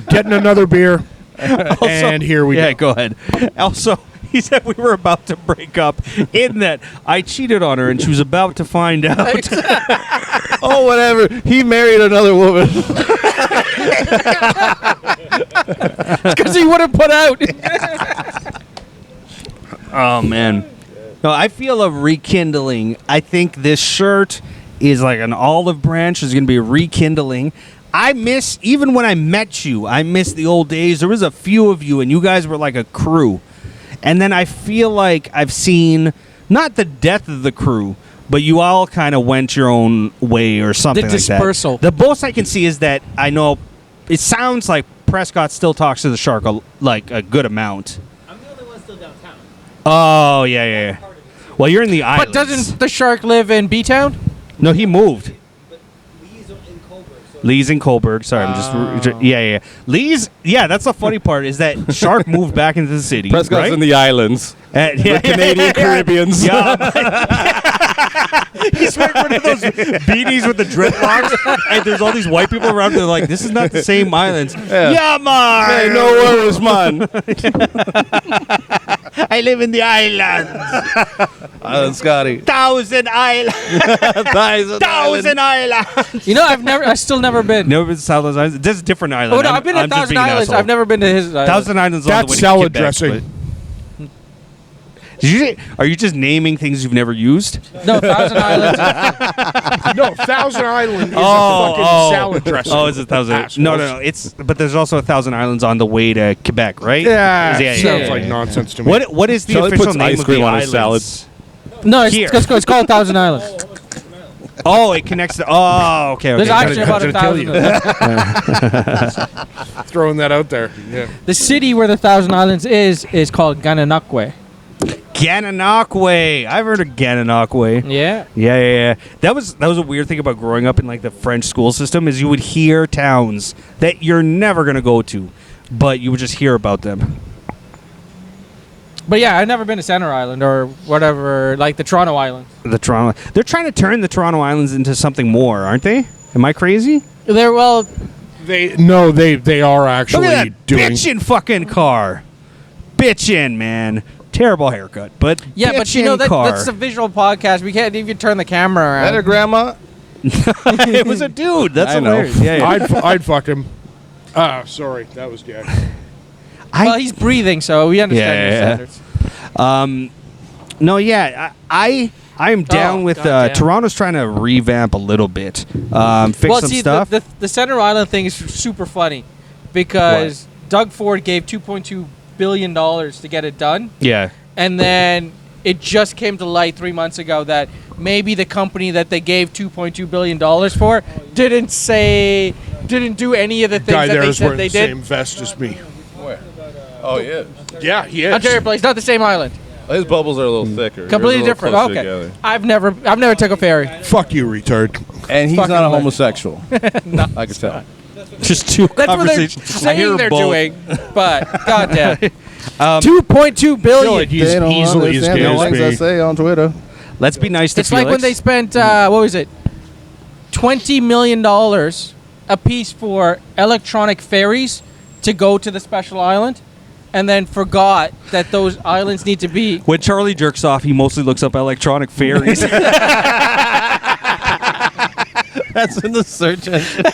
Getting another beer, and here we Yeah, go. go ahead. Also, he said we were about to break up. In that I cheated on her, and she was about to find out. Oh, whatever. He married another woman. Because he would have put out. Oh man. No, I feel a rekindling. I think this shirt is like an olive branch. There's going to be a rekindling. I miss, even when I met you, I miss the old days. There was a few of you, and you guys were like a crew. And then I feel like I've seen, not the death of the crew, but you all kind of went your own way or something like that. dispersal. The most I can see is that I know it sounds like Prescott still talks to the Shark like a good amount. I'm the only one still downtown. Oh, yeah. Well, you're in the islands. But doesn't the shark live in B-Town? No, he moved. But Lee's in Coburg. So Lee's in Coburg. Sorry, I'm just... Yeah. Lee's... Yeah, that's the funny part, is that Shark moved back into the city, Prescott's right? in the islands. Yeah, Canadian Caribbeans. Yeah. He's wearing one of those beanies with the dreadlocks, and there's all these white people around. They're like, this is not the same islands. Yeah, man. Hey, no worries, man. I live in the islands. Island Scotty. 1,000 islands. 1,000 islands. You know, I still never been. Never been to South Islands. This is a different island. Oh, no, I've been to I'm just 1,000 being an Islands. asshole. I've never been to his island. 1,000 Islands. All the way That's to salad Quebec, dressing. but- Are you just naming things you've never used? No, Thousand Islands. No, Thousand Island is a fucking salad dressing. Oh, it's a Thousand. Assholes. No. But there's also a Thousand Islands on the way to Quebec, right? Sounds yeah. like nonsense to me. What is the Charlie official puts name ice of cream the on his islands? No, Here. it's called Thousand Islands. Oh, it connects to. Oh, okay. There's actually about gonna 1,000 kill of them. Throwing that out there. Yeah. The city where the Thousand Islands is called Gananoque. Gananoque. I've heard of Gananoque. Yeah. Yeah. That was a weird thing about growing up in like the French school system is you would hear towns that you're never gonna go to, but you would just hear about them. But yeah, I've never been to Center Island or whatever, like the Toronto Island. They're trying to turn the Toronto Islands into something more, aren't they? Am I crazy? They are They are actually Look at that doing. bitchin' fucking car. Bitchin', man. Terrible haircut, but yeah, but you know car. that's a visual podcast. We can't even turn the camera around. Better, Grandma. It was a dude. That's I know. hilarious. Yeah. I'd fuck him. Sorry, that was gay. Well, he's breathing, so we understand your standards. No, yeah, I am down with goddamn. Toronto's trying to revamp a little bit, fix Well, some see, stuff. the Center Island thing is super funny because Doug Ford gave $2.2 billion to get it done, yeah, and then it just came to light 3 months ago that maybe the company that they gave $2.2 billion for didn't do any of the things Guy that there they is said wearing they the did. same vest as me. Oh, yeah. Yeah, he is. Ontario Place, not the same island. His bubbles are a little thicker. Completely Yours are a different. little Okay. closer together. I've never took a ferry. Fuck you, retard. And he's Fucking not a hilarious. homosexual. I can tell. just two That's what they're conversations. I hear saying they're both. doing, but goddamn, $2.2 billion. He's They don't easily as understand gay the as things I me. say on Twitter. Let's be nice to It's like when Felix. they spent what was it, $20 million a piece for electronic ferries to go to the special island, and then forgot that those islands need to be. When Charlie jerks off, he mostly looks up electronic ferries. That's in the search engine.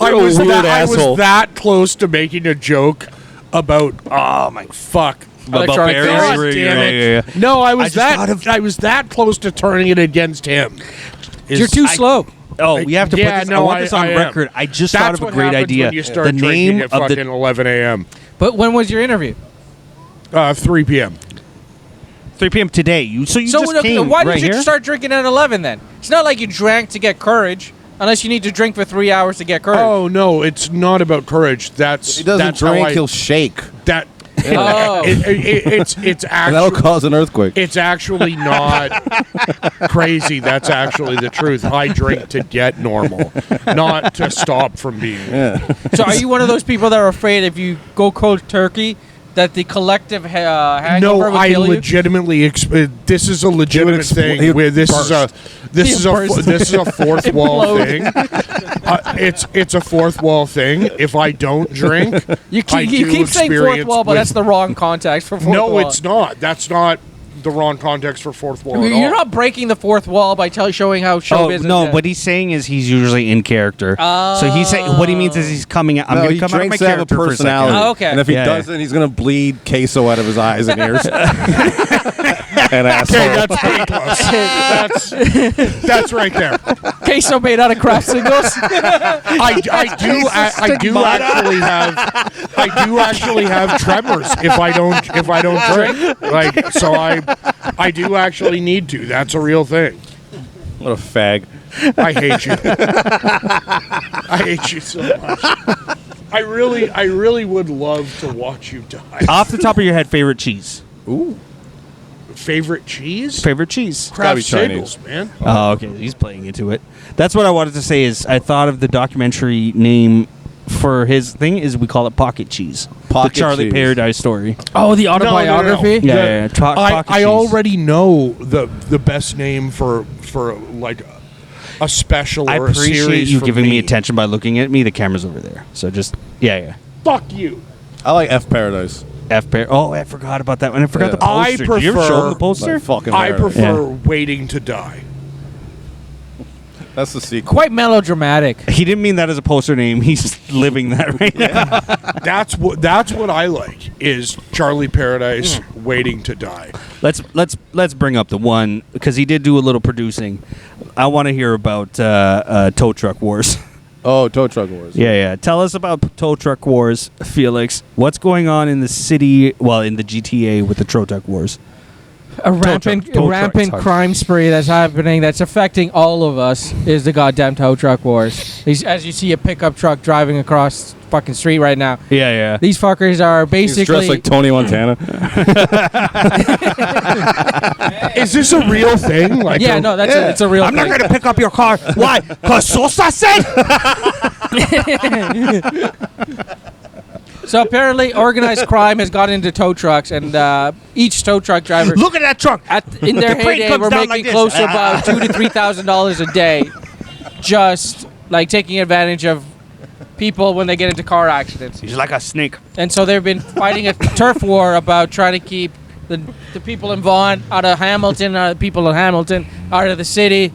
I was weird I was asshole. that close to making a joke about. Oh my fuck. Electronic ferries. God ferries. damn it. Yeah. No, I I was just that. thought of- I was that close to turning it against him. You're too slow. Oh, we have to Yeah, put this. no, I want this on I am. record. I just That's thought of a what great happens idea. when you start The drinking name at of fucking the 11 a.m. But when was your interview? 3 p.m. 3 p.m. today. You just okay, came why right did you here? start drinking at 11 then? It's not like you drank to get courage, unless you need to drink for 3 hours to get courage. Oh no, it's not about courage. That's If he doesn't that's how drink, I- he'll shake. that. Oh. It's And that'll actually. cause an earthquake. It's actually not crazy. That's actually the truth. I drink to get normal, not to stop from being. So are you one of those people that are afraid if you go cold turkey that the collective hangover No, would I kill you? legitimately. This is a legitimate he thing. would Where this is a burst. this is a fourth wall Implode. thing. It's a fourth wall thing. If I don't drink, You I keep, you do keep saying fourth experience wall, but with- that's the wrong context for fourth no, wall. it's not. That's not the wrong context for fourth wall. At You're all. not breaking the fourth wall by showing how show Oh business no! is. What he's saying is he's usually in character. So he's saying what he means is he's coming out. I'm No, going he to come out of my drinks to have a character for a second. personality. Oh, okay. And if he Yeah, doesn't, he's going to bleed queso out of his eyes and ears. And asshole. Okay, that's pretty close. That's right there. queso made out of craft singles. I do actually have tremors if I don't drink. Like so I do actually need to. That's a real thing. What a fag. I hate you. I hate you so much. I really would love to watch you die. Off the top of your head, favorite cheese? Favorite cheese? Favorite cheese? gotta Kraft be Chinese. Sagels, man. Oh, okay. He's playing into it. That's what I wanted to say. Is I thought of the documentary name for his thing is we call it Pocket Cheese. Pocket the Charlie cheese. Paradise story. Oh, the No. autobiography. Yeah. Pocket I cheese. already know the best name for like a special I or a series. appreciate you for giving me attention by looking at me. The camera's over there, so just yeah. Fuck you. I like F Paradise. Oh, I forgot about that one. I forgot Yeah. the poster. I Did you ever show him the prefer- poster? Like fucking I Paradise. prefer waiting to die. That's the sequel. Quite melodramatic. He didn't mean that as a poster name. He's living that right now. That's what I like is Charlie Paradise waiting to die. Let's bring up the one because he did do a little producing. I want to hear about Tow Truck Wars. Oh, Tow Truck Wars. Yeah. Tell us about Tow Truck Wars, Felix. What's going on in the city? Well, in the GTA with the Tow Truck Wars. A rampant crime spree that's happening that's affecting all of us is the goddamn tow truck wars. As you see a pickup truck driving across fucking street right now. Yeah. These fuckers are He's basically dressed like Tony Montana. Is this a real thing? Like it's a real I'm thing. not going to pick up your car. Why? Because Sosa said. So apparently, organized crime has got into tow trucks, and each tow truck driver, Look at that truck. in their The crane heyday, comes were down making like this. close to about $2,000 to $3,000 a day, just like taking advantage of people when they get into car accidents. He's like a snake. And so they've been fighting a turf war about trying to keep the people in Vaughan out of Hamilton, the people in Hamilton out of the city,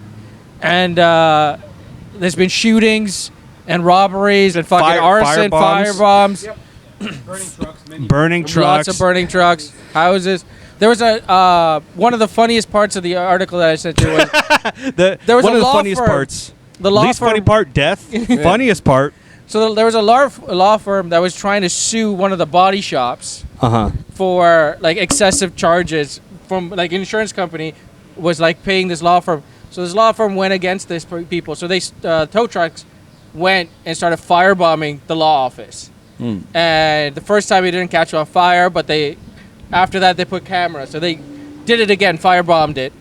and there's been shootings and robberies and fucking arson, fire bombs. Yep. Burning trucks. Burning trucks. Lots of burning trucks, houses. There was a one of the funniest parts of the article that I sent you was there was one a of the law funniest firm. parts. The law Least firm, funny part, death. Funniest part. So there was a law firm that was trying to sue one of the body shops for like excessive charges from like insurance company was like paying this law firm. So this law firm went against this people. So they tow trucks went and started firebombing the law office. And the first time it didn't catch on fire, but after that they put cameras. So they did it again, firebombed it,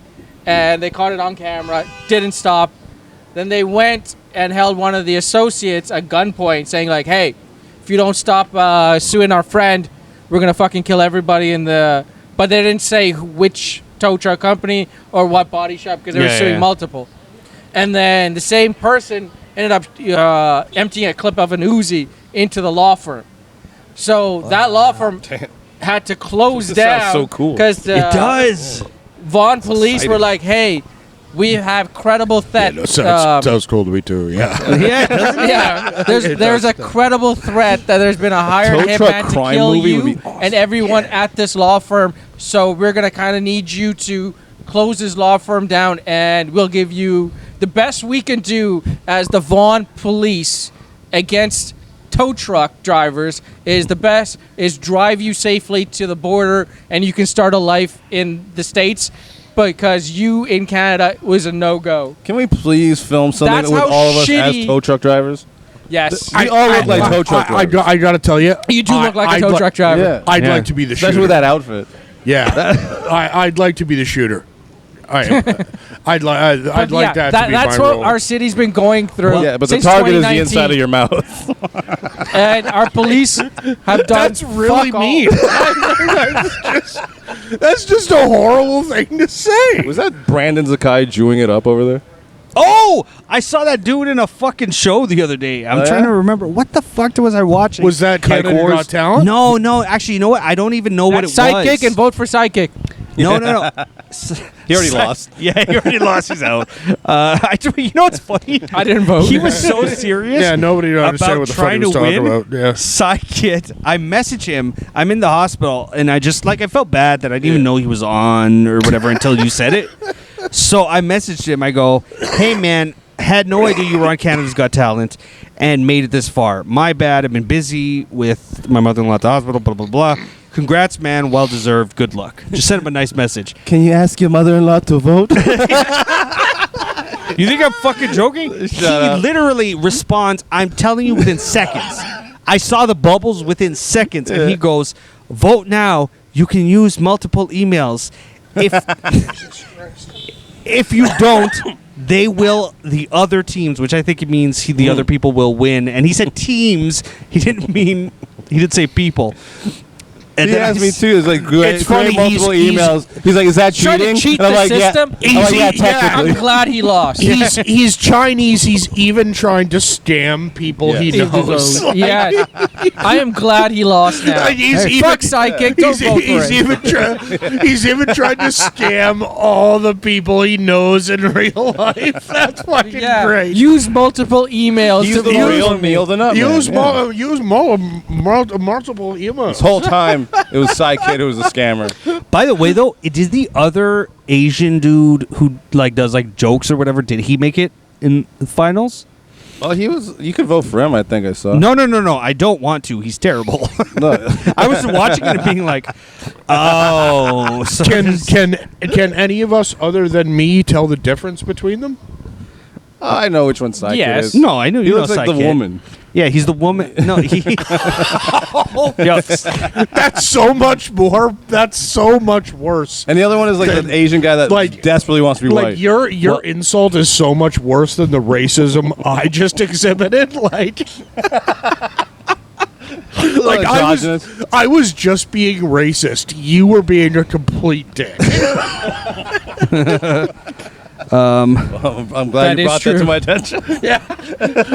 and they caught it on camera. Didn't stop. Then they went and held one of the associates at gunpoint, saying like, "Hey, if you don't stop suing our friend, we're gonna fucking kill everybody in the." But they didn't say which tow truck company or what body shop because they were suing multiple. And then the same person ended up emptying a clip of an Uzi into the law firm. So that law firm had to close This down. sounds so cool. Because It does. Vaughan police were like, "Hey, we have credible threat." Sounds cool to me too. Yeah. Yeah. Doesn't it? Yeah, there's a credible threat that there's been a hired Tow truck hitman to crime kill movie would you be awesome. and everyone at this law firm. So we're gonna kind of need you to close this law firm down, and we'll give you the best we can do as the Vaughan police against tow truck drivers is drive you safely to the border, and you can start a life in the States. Because you in Canada was a no-go. Can we please film something That's with how all of us shitty- as tow truck drivers? Yes, We all look like tow truck I drivers. got to tell you, you do look like a tow truck driver. Yeah. I'd Yeah. like to be the Especially shooter. with that outfit. Yeah, I'd like to be the shooter. I'd like that to be that's my what role. our city's been going through. Yeah, but the since target is the 2019. inside of your mouth. And our police have done. That's really fuck all. mean. That's just a horrible thing to say. Was that Brandon Zakai Jewing it up over there? Oh, I saw that dude in a fucking show the other day. I'm Oh, trying yeah? to remember. What the fuck was I watching? Was that Kike Canada Wars? Got Talent? No. Actually, you know what? I don't even know what it Sidekick was. and vote for Sidekick. No. He already lost. Yeah, he already lost. He's out. You know what's funny? I didn't vote. He was so serious. Yeah, nobody would understand about what the fuck he trying was to talking win. about. Yeah. Sidekick. I message him. I'm in the hospital, and I felt bad that I didn't even know he was on or whatever until you said it. So I messaged him. I go, "Hey man, had no idea you were on Canada's Got Talent and made it this far. My bad. I've been busy with my mother-in-law at the hospital. Blah blah blah. Congrats, man. Well deserved. Good luck." Just sent him a nice message. Can you ask your mother-in-law to vote? You think I'm fucking joking? He up. literally responds, "I'm telling you within seconds." I saw the bubbles within seconds, and he goes, "Vote now. You can use multiple emails. If you don't, they will. The other teams, which I think it means the other people will win." And he said teams. He didn't say people. And He then asked me too. It's like It's funny, multiple emails. He's like, "Is that Trying cheating?" to cheat And I'm the like, system. Yeah. I'm like, yeah, Easy, yeah. technically. I'm glad he lost. He's Chinese. He's even trying to scam people he Yes. knows. Yeah, I am glad he lost now. Fuck psychic. Don't vote for He's him. he's even trying to scam all the people he knows in real life. That's fucking Yeah, great. use multiple emails He's to the view real Neil the Nutman. Use yeah. multiple emails. This whole time, it was Psykid who was a scammer. By the way, though, did the other Asian dude who like does like jokes or whatever, did he make it in the finals? Well, he was. You could vote for him. I think I saw. No. I don't want to. He's terrible. No. I was watching it and being like, oh. So Can any of us other than me tell the difference between them? I know which one Psykid Yes. is. No, I knew He you looks know like the Psykid. woman. Yeah, he's the woman. No, he. Yo, That's so much more. That's so much worse. And the other one is like the Asian guy that like- desperately wants to be Like white. your insult is so much worse than the racism I just exhibited. Like I was just being racist. You were being a complete dick. I'm glad That you is brought that true. to my attention.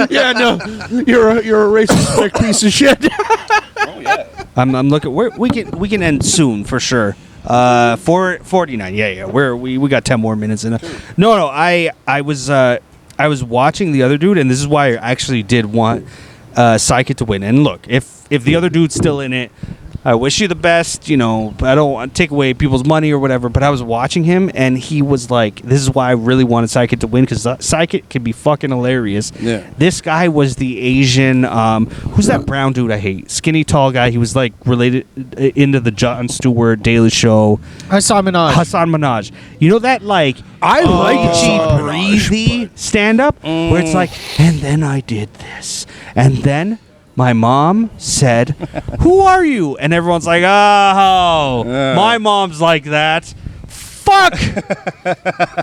Yeah, no, you're a racist big piece of shit. I'm looking. We can end soon for sure. 4:49. Yeah. We got 10 more minutes in. No. I was watching the other dude, and this is why I actually did want Psychic to win. And look, if the other dude's still in it, I wish you the best. You know, I don't want to take away people's money or whatever. But I was watching him, and he was like, "This is why I really wanted Psychic to win, because Psychic can be fucking hilarious." Yeah. This guy was the Asian. Who's that brown dude I hate? Skinny, tall guy. He was like related into the Jon Stewart Daily Show. Hassan Minaj. Hassan Minaj. You know that like I like Hassan Minaj, breathy stand up where it's like, and then I did this, and then my mom said, "Who are you?" And everyone's like, "Oh, my mom's like that." Fuck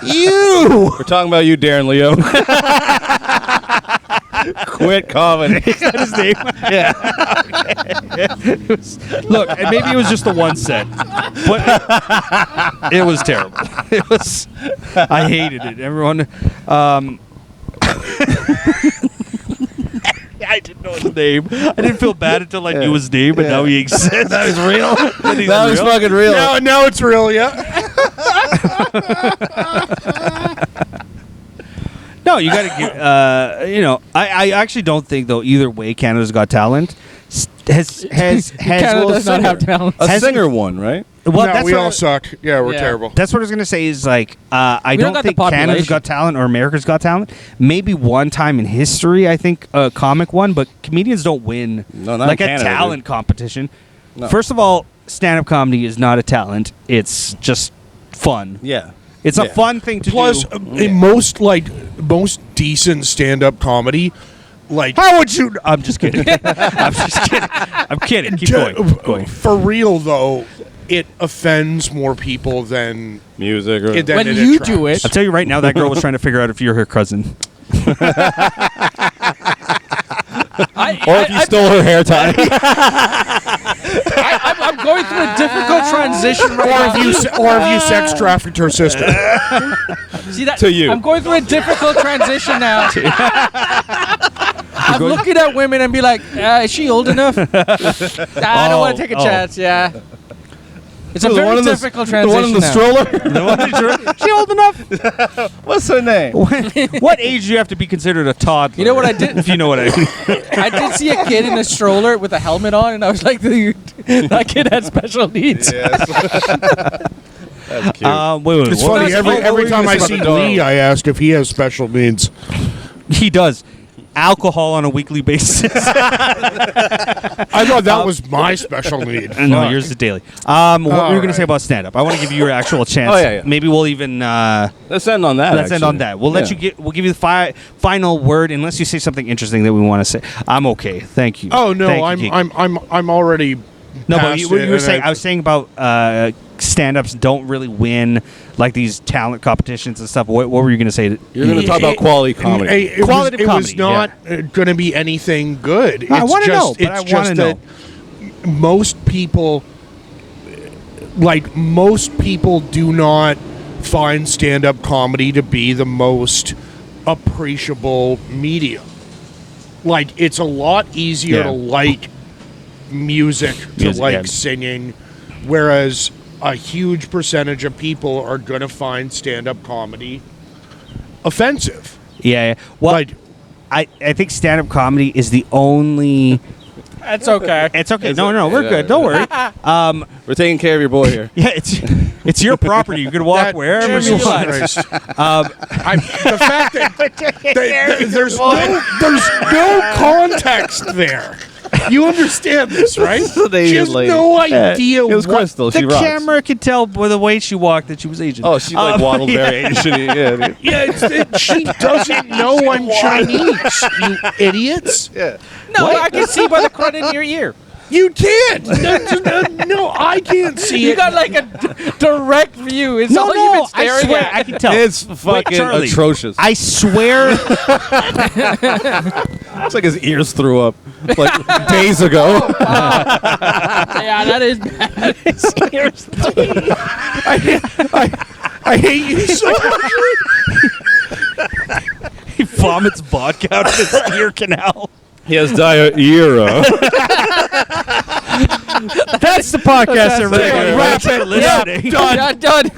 you. We're talking about you, Darren Leo. Quit comedy. Is that his name? Yeah. Look, and maybe it was just the one set, but it was terrible. It was. I hated it. Everyone. I didn't know his name. I didn't feel bad until I knew his name, but now he exists. That is real. That was fucking real. Now it's real, yeah. No, you got to give. I actually don't think though. Either way, Canada's Got Talent has Canada does not have talent. A singer won, right? Well, No, that's we what all suck. Yeah, we're Yeah. terrible. That's what I was gonna say. Is like I We don't don't got the think Canada's population. Got Talent or America's Got Talent. Maybe one time in history, I think a comic won, but comedians don't win No, not like in a Canada, talent competition. No. First of all, stand-up comedy is not a talent; it's just fun. Yeah. It's a Yeah. fun thing to Plus, do. in most decent stand-up comedy, like How would you? I'm just kidding. I'm just kidding. I'm kidding. Keep going. Keep going. for real though, it offends more people than Music. Or, than When it you attracts. do it, I'll tell you right now, that girl was trying to figure out if you're her cousin. or if you stole her hair tie. I'm going through a difficult transition right now. Or if you sex trafficked her sister. See that? To you. I'm going through a difficult transition now. I'm looking at women and be like, is she old enough? I don't want to take a chance. Yeah. It's a The one very in the- difficult The transition one in the now. stroller. She old enough? What's her name? What age do you have to be considered a toddler? You know what I did? If you know what I mean. I did see a kid in a stroller with a helmet on, and I was like, dude, that kid has special needs. Yes. That's cute. Wait. It's what funny, was- every you time gonna I say see about the dog? Lee, I ask if he has special needs. He does. Alcohol on a weekly basis. I thought that was my special need. No, yours is daily. What were you going to say about stand-up? I want to give you your actual chance. Oh, yeah. Maybe we'll even... Let's end on that. let's end on that. We'll let you get. We'll give you the final word, unless you say something interesting that we want to say. I'm okay. Thank you. Oh no, Thank you, Keegan. I'm already. No, but past you it, were and saying. I was saying about stand-ups don't really win like these talent competitions and stuff. What were you going to say? You're going to talk about quality comedy. It Qualitative was comedy, not going to be anything good. I It's wanna just- know, but it's I just wanna know. that most people like most people do not find stand-up comedy to be the most appreciable medium. Like, it's a lot easier to like music to like singing, whereas a huge percentage of people are going to find stand-up comedy offensive. Yeah. Well, Like, I think stand-up comedy is the only. That's okay. It's okay. No, we're good. Don't worry. We're taking care of your boy here. Yeah, it's your property. You can walk that- wherever you Jesus want. Christ. The fact that there's no context there. You understand this, right? The She has Asian lady. no idea It was what. Crystal. She The rocks. camera could tell by the way she walked that she was Asian. Oh, she like waddled very Asian. Yeah, dude. Yeah, she doesn't know I'm Chinese. You idiots! Yeah. No, I can see by the crud in your ear. You can't. No, I can't see You it. got like a direct view. It's all you've been I staring swear, at. I can tell. It's fucking Charlie. atrocious. I swear. It's like his ears threw up like days ago. Yeah, that is bad. I hate you so much. He vomits vodka out of his ear canal. He has diarrhea. That's the podcast, everybody. it. Wrap it. Listening. Done.